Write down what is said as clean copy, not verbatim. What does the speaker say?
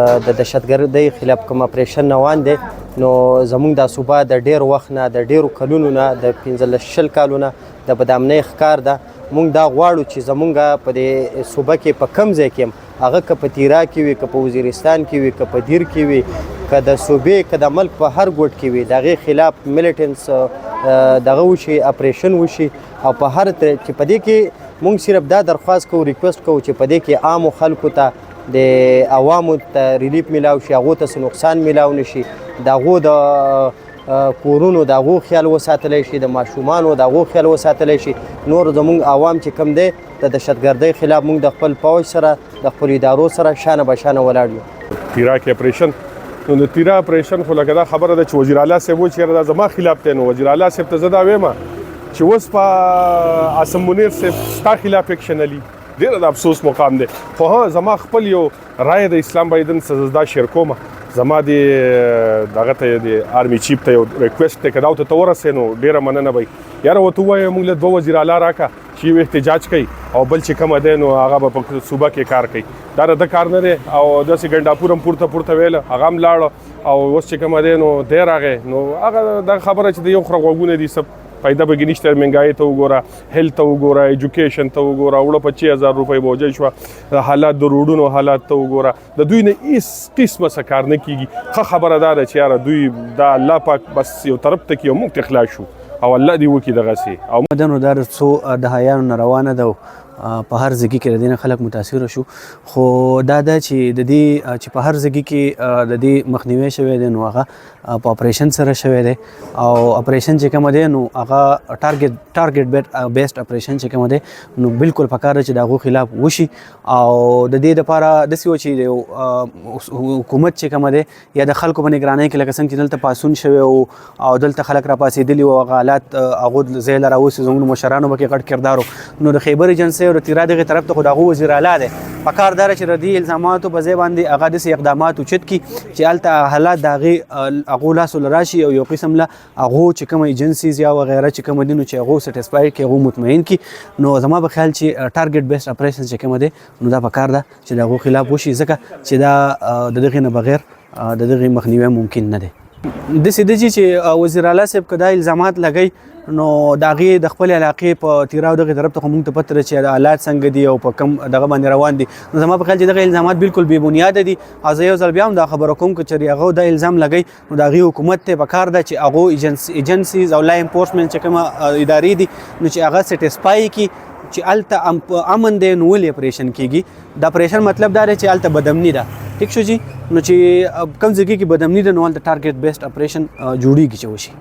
د دهشتګردۍ خلاف کوم اپریشن روان دی نو زموږ دا صوبه د ډېر وخت نه د ډېرو کلونو نه د 15 کالو نه د بدامنۍ ښکار ده. موږ دا غواړو چې زموږ په دې صوبه کې په کم ځای کې هم هغه که په تیرا کې وي، که په وزیرستان کې وي، که په دیر کې وي، که د صوبې که د ملک په هر ګوټ کې وي، د هغې خلاف میلیټنټس دغه وشي، اپریشن وشي. او په هر چې په دې کې موږ صرف دا درخواست کوو، ریکویسټ کوو چې په دې کې عامو خلکو ته د عوامو ته ریلیف میلاو شي، هغو ته څه نقصان میلاو نه شي، د هغو د کورونو د هغو خیال وساتلی شي، د ماشومانو د هغو خیال وساتلی شي. نور زموږ عوام چې کوم دی د دهشتګردۍ خلاف موږ د خپل پوځ سره د خپلو ادارو سره شانه به شانه ولاړ یو. تیرا کې اپریشن نو د تیرا اپریشن خو لکه دا خبره ده چې وزیر اعلی صاحب وایي چې دا زما خلاف دی. نو وزیر اعلی صاحب ته زه دا وایم چې اوس په عاصم منیر صاحب ستا خلاف اکشن علي ډېره د افسوس مقام دی. خو ها زما خپل یو رایه د اسلام بایدن سره دا شیر کوم، زما د دغه ته د آرمي چیف ته یو ریکویسټ دی که دا ورته ورسې نو ډېره مننه به وي. یاره ورته ووایه موږ له 2 وزیر اعلی راکړه چې یو احتجاج کوي او بل چې کومه دی نو هغه به په صوبه کې کار کوي. دا د کار نه دی. او داسې ګنډاپور هم پورته ویله، هغه هم لاړه او اوس چې کومه دی نو دی راغی. نو هغه دا خبره چې د یو خره غوږونه دي څه فایده به کې نشته. مهنګایي ته وګوره، هیلث ته وګوره، ایجوکیشن ته وګوره، وړه 25,000 روپۍ بوجه شوه، حالات د روډونو حالات ته وګوره. د دوی نه هېڅ قسمه څه کار نه کېږي. ښه خبره دا ده چې یاره دوی دا الله پاک بس یو طرف ته کړي او موږ ته خلاص شو او الله دې وکړي دغسې. او مدنو دا څو دهایانو نه روانه ده په هر ځای کې د دې نه خلک متاثره شو. خو دا ده چې د دې چې په هر ځای کې د دې مخنیوی شوی دی نو هغه په اپریشن سره شوی دی. او اپریشن چې کوم دی نو هغه ټارګټ بیسډ اپریشن چې کوم دی نو بالکل پکار دی چې د هغو خلاف وشي. او د دې دپاره داسې و چې حکومت چې کوم دی یا د خلکو په نګرانۍ کې لکه څنګه چې دلته پاڅون شوی او دلته خلک راپاڅېدلي وو، هغه حالات هغو ځای له راوستي، زموږ مشرانو پکې غټ کردار و. نو د خیبر ایجنسۍ او د تیرا دغې طرف ته خو د هغو وزیر اعلی دی، پکار دا چې ردي الزاماتو په ځای باندې هغه داسې اقدامات اوچت کړي چې هلته حالات د هغو لاسو له راشي او یو قسم له هغو چې کومه ایجنسیز یا وغیره چې کومه دي نو چې هغو سټسفای کړي، هغو مطمئن کړي. نو زما په خیال چې ټارګټ بیسډ اپریشن چې کومه دی نو دا پکار ده چې د هغو خلاف وشي، ځکه چې دا د دغې نه بغیر د دغې مخنیوی ممکن نه دی. داسې دی چې وزیر اعلی صاحب که دا الزامات لګوي نو د هغې د خپلې علاقې په تیرا او دغې طرف ته خو موږ ته پته ده چې حالات څنګه دي او په کم دغه باندې روان دي. نو زما په خیال چې دغه الزامات بالکل بې بنیاده دي. او زه یو ځل بیا هم دا خبره کوم که چېرې هغه دا الزام لګوي نو د هغې حکومت ته پکار ده چې هغو ایجنسیز او لا انفورسمنټ چې کومه ادارې دي نو چې هغه سټسفای کړي چې هلته امن دی نو ولې اپریشن کېږي. د اپریشن مطلب دا دی چې هلته بدامني ده. ټیک شو جي. نو چې کوم ځای کې بدامني ده نو هلته ټارګټ بیسډ اپریشن جوړېږي چې وشي.